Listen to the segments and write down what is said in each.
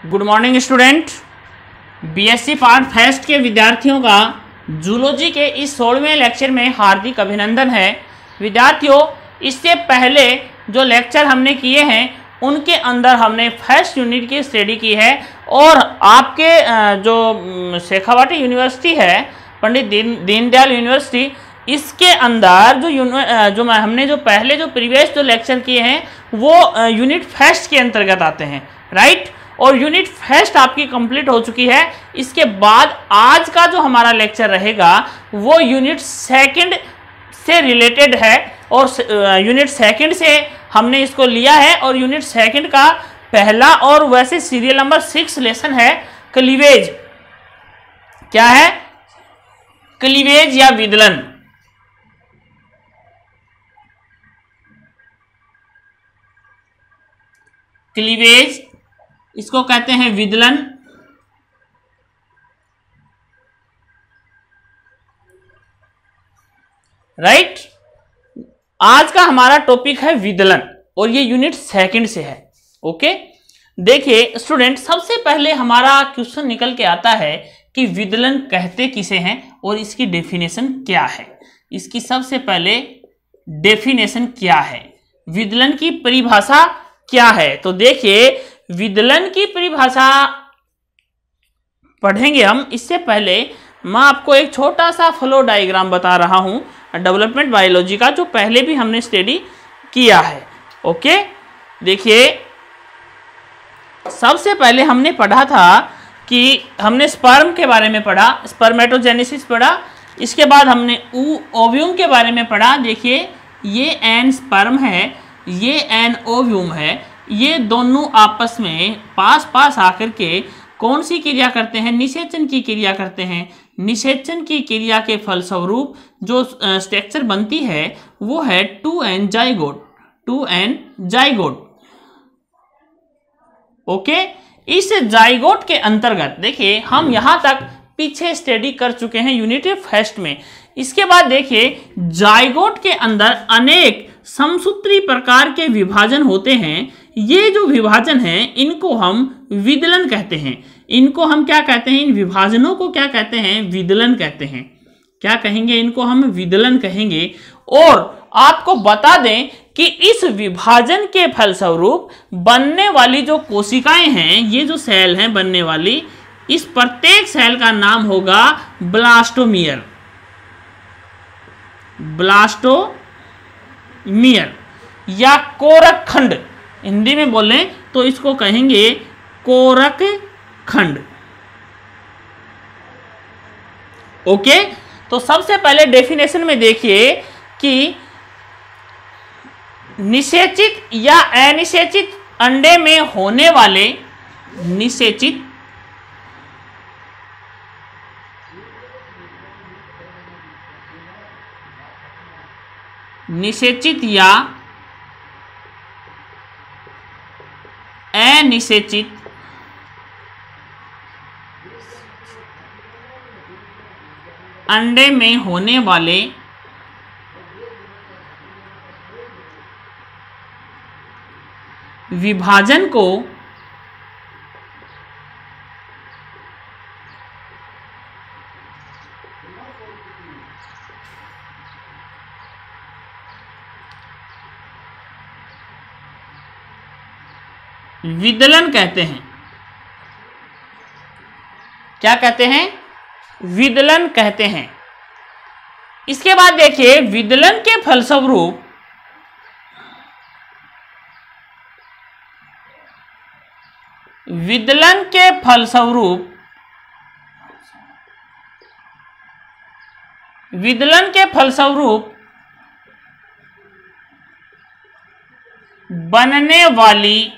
Good morning student. BSc part first के विद्यार्थियों का जूलॉजी के इस 16वें लेक्चर में हार्दिक अभिनंदन है। विद्यार्थियों, इससे पहले जो लेक्चर हमने किए हैं उनके अंदर हमने फर्स्ट यूनिट की स्टडी की है और आपके जो शेखावाटी यूनिवर्सिटी है, पंडित दीनदयाल यूनिवर्सिटी, इसके अंदर जो हमने जो पहले जो प्रीवियस जो लेक्चर किए हैं वो यूनिट फर्स्ट के अंतर्गत आते हैं, राइट। और यूनिट फर्स्ट आपकी कंप्लीट हो चुकी है। इसके बाद आज का जो हमारा लेक्चर रहेगा वो यूनिट सेकंड से रिलेटेड है और यूनिट सेकंड से हमने इसको लिया है और यूनिट सेकंड का पहला और वैसे सीरियल नंबर 6 लेसन है क्लीवेज। क्या है? क्लीवेज या विदलन। क्लीवेज इसको कहते हैं विदलन, राइट। आज का हमारा टॉपिक है विदलन और ये यूनिट सेकंड से है। ओके, देखिए स्टूडेंट, सबसे पहले हमारा क्वेश्चन निकल के आता है कि विदलन कहते किसे हैं और इसकी डेफिनेशन क्या है। इसकी सबसे पहले डेफिनेशन क्या है, विदलन की परिभाषा क्या है। तो देखिए, विदलन की परिभाषा पढ़ेंगे हम। इससे पहले मैं आपको एक छोटा सा फ्लो डायग्राम बता रहा हूं डेवलपमेंट बायोलॉजी का, जो पहले भी हमने स्टडी किया है। ओके, देखिए सबसे पहले हमने पढ़ा था कि हमने स्पर्म के बारे में पढ़ा, स्पर्मेटोजेनेसिस पढ़ा। इसके बाद हमने ओव्यूम के बारे में पढ़ा। देखिए, ये एन स्पर्म है, ये एन ओव्यूम है। ये दोनों आपस में पास आकर के कौन सी क्रिया करते हैं? निषेचन की क्रिया करते हैं। निषेचन की क्रिया के फलस्वरूप जो स्ट्रक्चर बनती है वो है 2n zygote, 2n zygote. Okay, इस जाइगोट के अंतर्गत देखिए हम यहां तक पीछे स्टडी कर चुके हैं यूनिट फर्स्ट में। इसके बाद देखिए, जाइगोट के अंदर अनेक समसूत्री प्रकार के विभाजन होते हैं। ये जो विभाजन है इनको हम विदलन कहते हैं। इनको हम क्या कहते हैं? इन विभाजनों को क्या कहते हैं? विदलन कहते हैं। क्या कहेंगे? इनको हम विदलन कहेंगे। और आपको बता दें कि इस विभाजन के फलस्वरूप बनने वाली जो कोशिकाएं हैं, ये जो सेल हैं बनने वाली, इस प्रत्येक सेल का नाम होगा ब्लास्टोमियर। ब्लास्टोमियर या कोरक खंड, हिंदी में बोलें तो इसको कहेंगे कोरक खंड। ओके, तो सबसे पहले डेफिनेशन में देखिए कि निषेचित या अनिषेचित अंडे में होने वाले निषेचित या अनिषेचित अंडे में होने वाले विभाजन को विदलन कहते हैं। क्या कहते हैं? विदलन कहते हैं। इसके बाद देखिए, विदलन के फलस्वरूप बनने वाली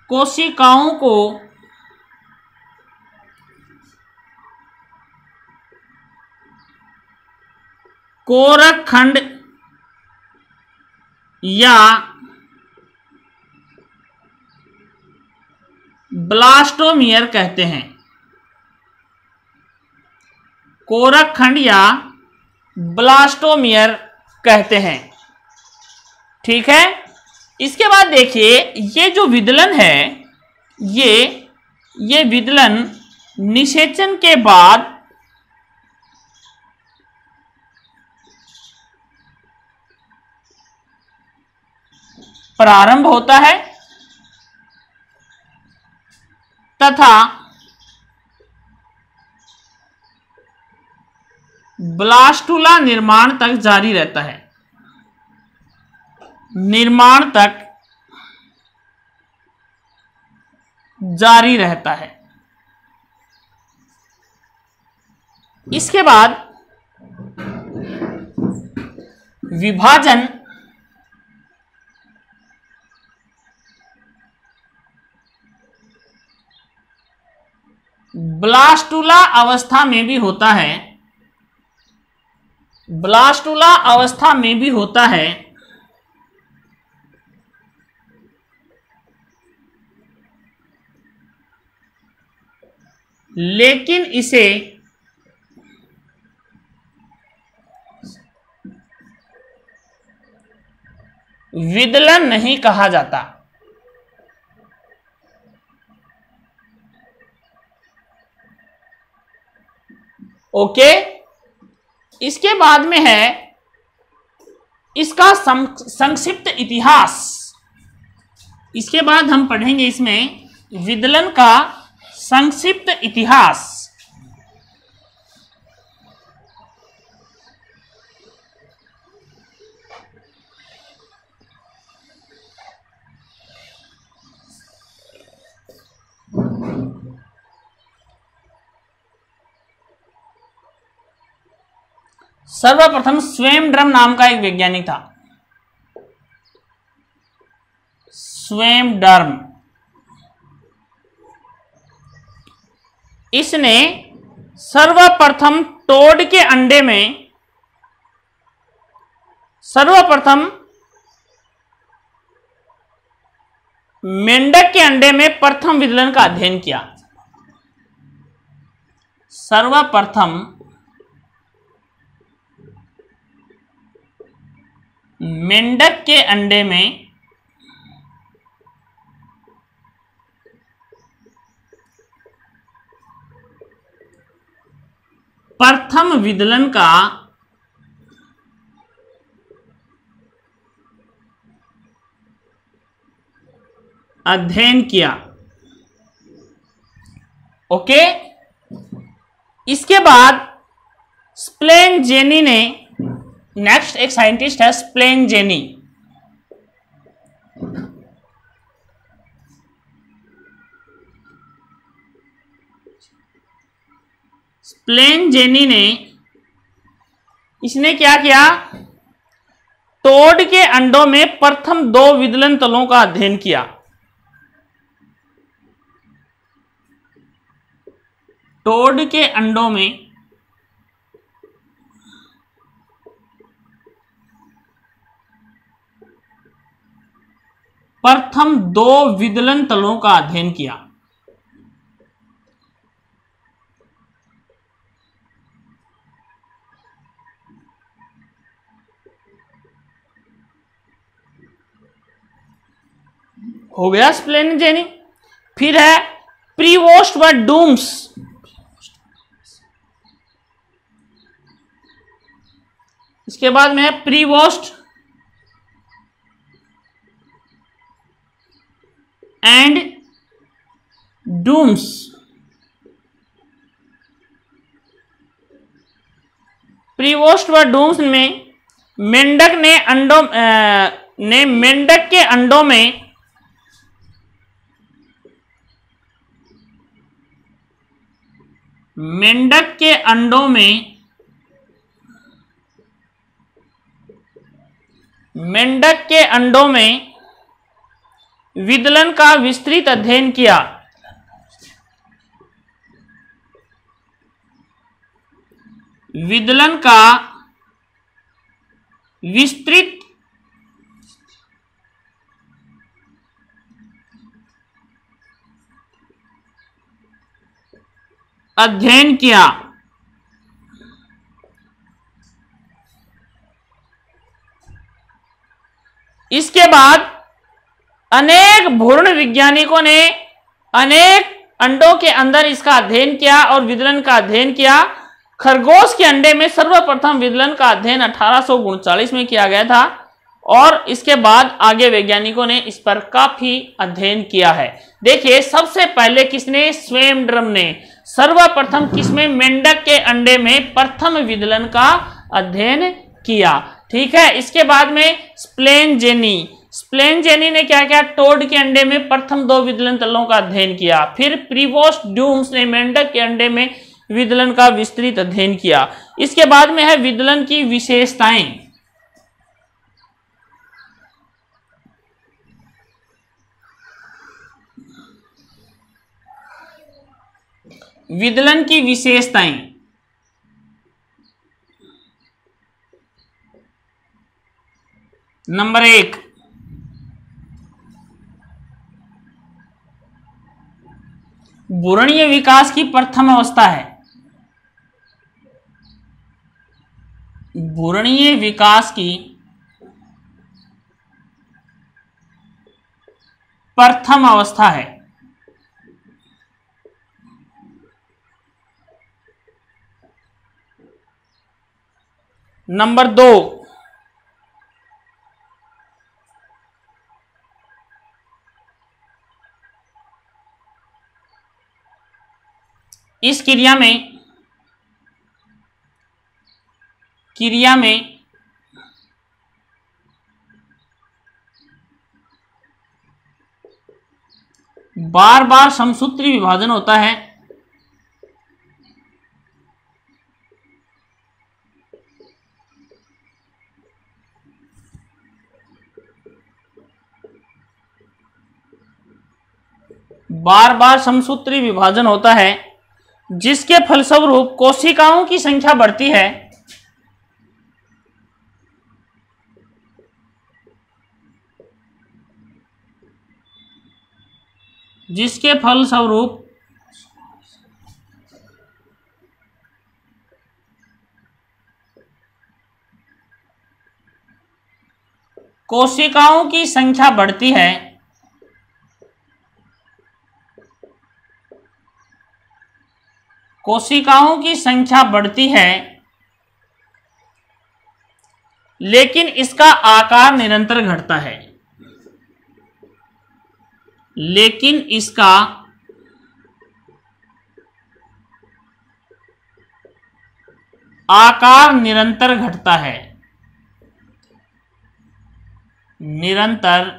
कोशिकाओं को कोरक खंड या ब्लास्टोमियर कहते हैं। कोरक खंड या ब्लास्टोमियर कहते हैं। ठीक है, इसके बाद देखिए ये जो विदलन है, ये विदलन निषेचन के बाद प्रारंभ होता है तथा ब्लास्टुला निर्माण तक जारी रहता है। निर्माण तक जारी रहता है। इसके बाद विभाजन ब्लास्टुला अवस्था में भी होता है। ब्लास्टुला अवस्था में भी होता है, लेकिन इसे विदलन नहीं कहा जाता। ओके, इसके बाद में है इसका संक्षिप्त इतिहास। इसके बाद हम पढ़ेंगे इसमें विदलन का संक्षिप्त इतिहास। सर्वप्रथम स्वेमड्रम नाम का एक वैज्ञानिक था। स्वेमड्रम, इसने सर्वप्रथम टोड के अंडे में मेंढक के अंडे में प्रथम विदलन का अध्ययन किया। सर्वप्रथम मेंढक के अंडे में प्रथम विदलन का अध्ययन किया। ओके, इसके बाद स्प्लेनजेनी ने, नेक्स्ट एक साइंटिस्ट है स्प्लेनजेनी। स्प्लेनजेनी ने, इसने क्या किया, टोड के अंडों में प्रथम 2 विदलन तलों का अध्ययन किया। टोड के अंडों में प्रथम 2 विदलन तलों का अध्ययन किया। हो गया स्प्लेनजेनी। फिर है प्रीवोस्ट व डूम्स। इसके बाद में है प्रीवोस्ट एंड डूम्स। प्रीवोस्ट व डूम्स में मेंढक ने मेंढक के अंडों में मेंढक के अंडों में विदलन का विस्तृत अध्ययन किया। विदलन का विस्तृत अध्ययन किया। इसके बाद अनेक भ्रूण वैज्ञानिकों ने अनेक अंडों के अंदर इसका अध्ययन किया और विदलन का अध्ययन किया। खरगोश के अंडे में सर्वप्रथम विदलन का अध्ययन 1839 में किया गया था और इसके बाद आगे वैज्ञानिकों ने इस पर काफी अध्ययन किया है। देखिए, सबसे पहले किसने? स्वेमड्रम ने सर्वप्रथम किसमें? मेंढक के अंडे में प्रथम विदलन का अध्ययन किया। ठीक है। इसके बाद में स्प्लेनजेनी ने क्या किया? टोड के अंडे में प्रथम 2 विदलन तलों का अध्ययन किया। फिर प्रीवोस्ट ड्यूम्स ने मेंढक के अंडे में विदलन का विस्तृत अध्ययन किया। इसके बाद में है विदलन की विशेषताएं। विदलन की विशेषताएं। नंबर 1, भ्रूणीय विकास की प्रथम अवस्था है। भ्रूणीय विकास की प्रथम अवस्था है। नंबर 2, इस क्रिया में बार बार समसूत्री विभाजन होता है। बार बार समसूत्री विभाजन होता है जिसके फलस्वरूप कोशिकाओं की संख्या बढ़ती है। जिसके फलस्वरूप कोशिकाओं की संख्या बढ़ती है। कोशिकाओं की संख्या बढ़ती है, लेकिन इसका आकार निरंतर घटता है। लेकिन इसका आकार निरंतर घटता है। निरंतर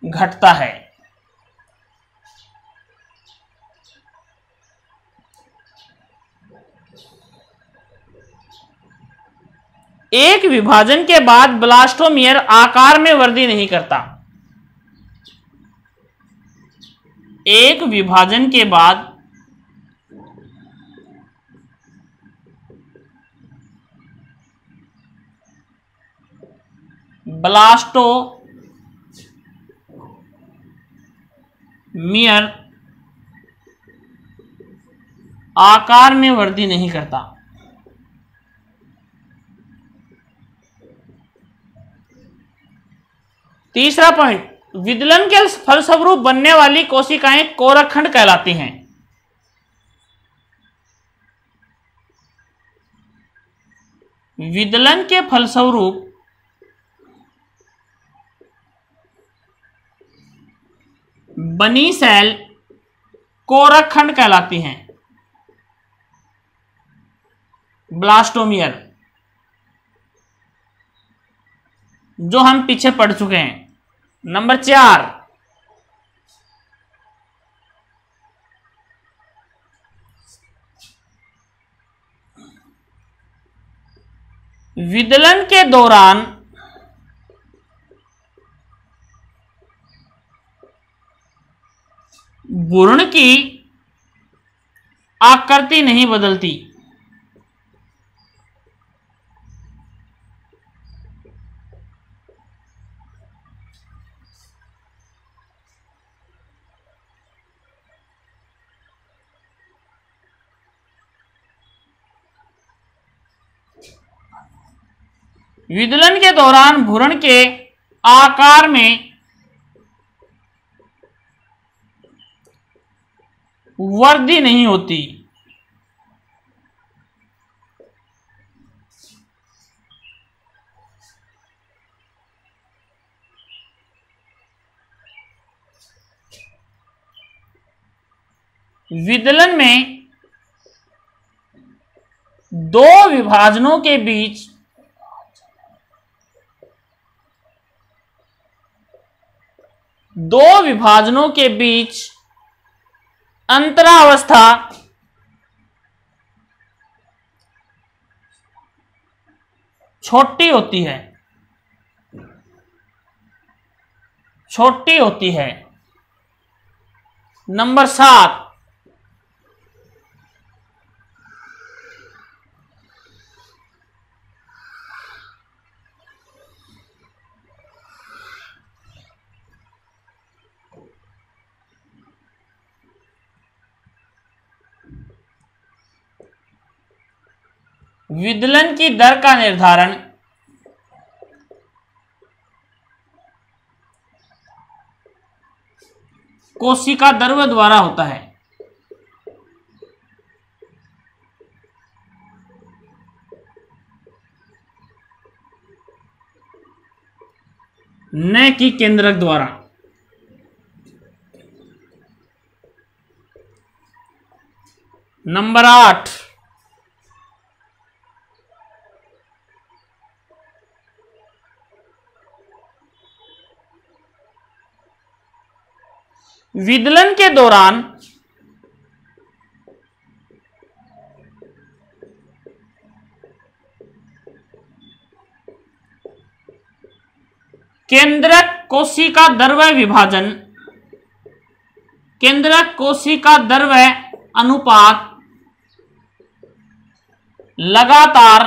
घटता है। एक विभाजन के बाद ब्लास्टोमियर आकार में वृद्धि नहीं करता। एक विभाजन के बाद ब्लास्टोमियर आकार में वृद्धि नहीं करता। तीसरा पॉइंट, विदलन के फलस्वरूप बनने वाली कोशिकाएं कोरकखंड कहलाती हैं। विदलन के फलस्वरूप बनी सेल कोरकखंड कहलाती हैं। ब्लास्टोमियर, जो हम पीछे पढ़ चुके हैं। नंबर 4, विदलन के दौरान भ्रूण की आकृति नहीं बदलती। विदलन के दौरान भ्रूण के आकार में वृद्धि नहीं होती। विदलन में दो विभाजनों के बीच अंतरावस्था छोटी होती है। नंबर 7, विदलन की दर का निर्धारण कोशिका द्रव्य द्वारा होता है। न कि केंद्रक द्वारा। नंबर 8, विदलन के दौरान केंद्रक कोशिका द्रव्य अनुपात लगातार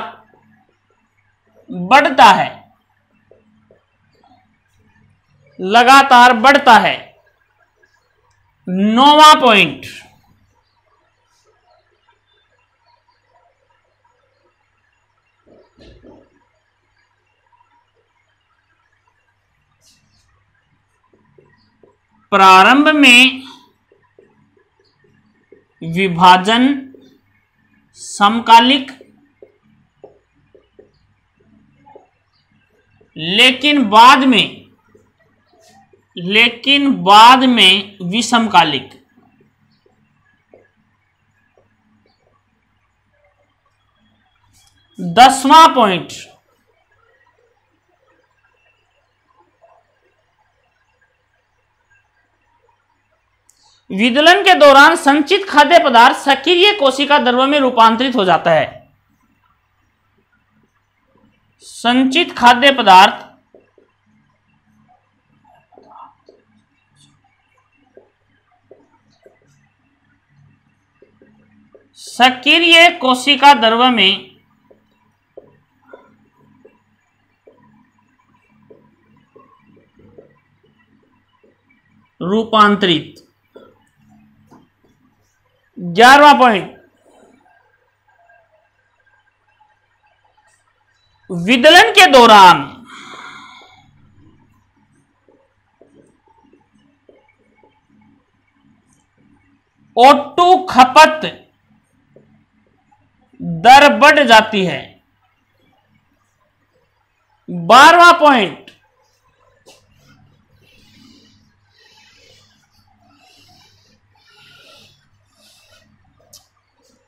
बढ़ता है। 9वां पॉइंट, प्रारंभ में विभाजन समकालिक लेकिन बाद में विषमकालिक। 10वां पॉइंट, विदलन के दौरान संचित खाद्य पदार्थ सक्रिय कोशिका द्रव्य में रूपांतरित हो जाता है। संचित खाद्य पदार्थ सक्रिय कोशिका द्रव्य में रूपांतरित। 11वां पॉइंट, विदलन के दौरान O2 खपत दर बढ़ जाती है। 12वां पॉइंट,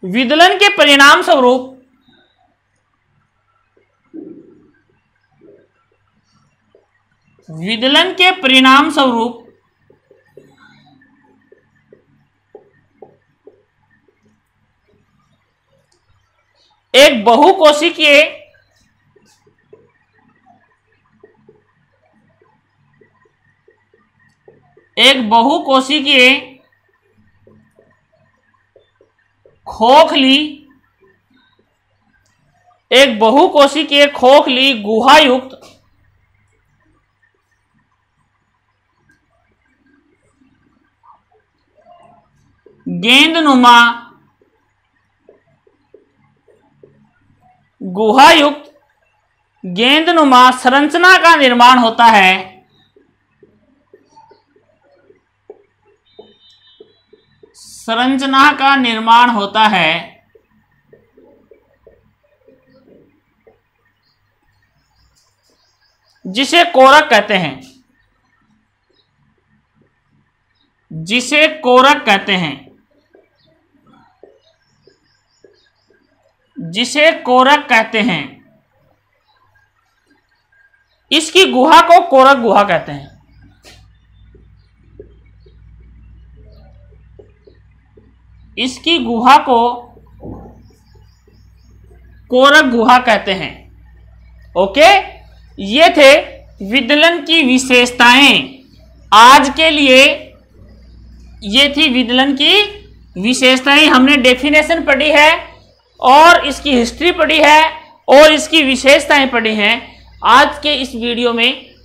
विदलन के परिणाम स्वरूप एक बहुकोशिकीय खोखली गुहायुक्त गेंदनुमा गुहायुक्त गेंदनुमा संरचना का निर्माण होता है। संरचना का निर्माण होता है जिसे कोरक कहते हैं। जिसे कोरक कहते हैं। जिसे कोरक कहते हैं। इसकी गुहा को कोरक गुहा कहते हैं। इसकी गुहा को कोरक गुहा कहते हैं। ओके, ये थे विदलन की विशेषताएं। आज के लिए ये थी विदलन की विशेषताएं। हमने डेफिनेशन पढ़ी है और इसकी हिस्ट्री पढ़ी है और इसकी विशेषताएं पढ़ी हैं। आज के इस वीडियो में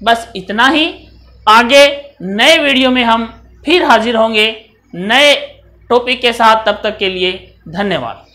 बस इतना ही। आगे नए वीडियो में हम फिर हाजिर होंगे नए टॉपिक के साथ। तब तक के लिए धन्यवाद।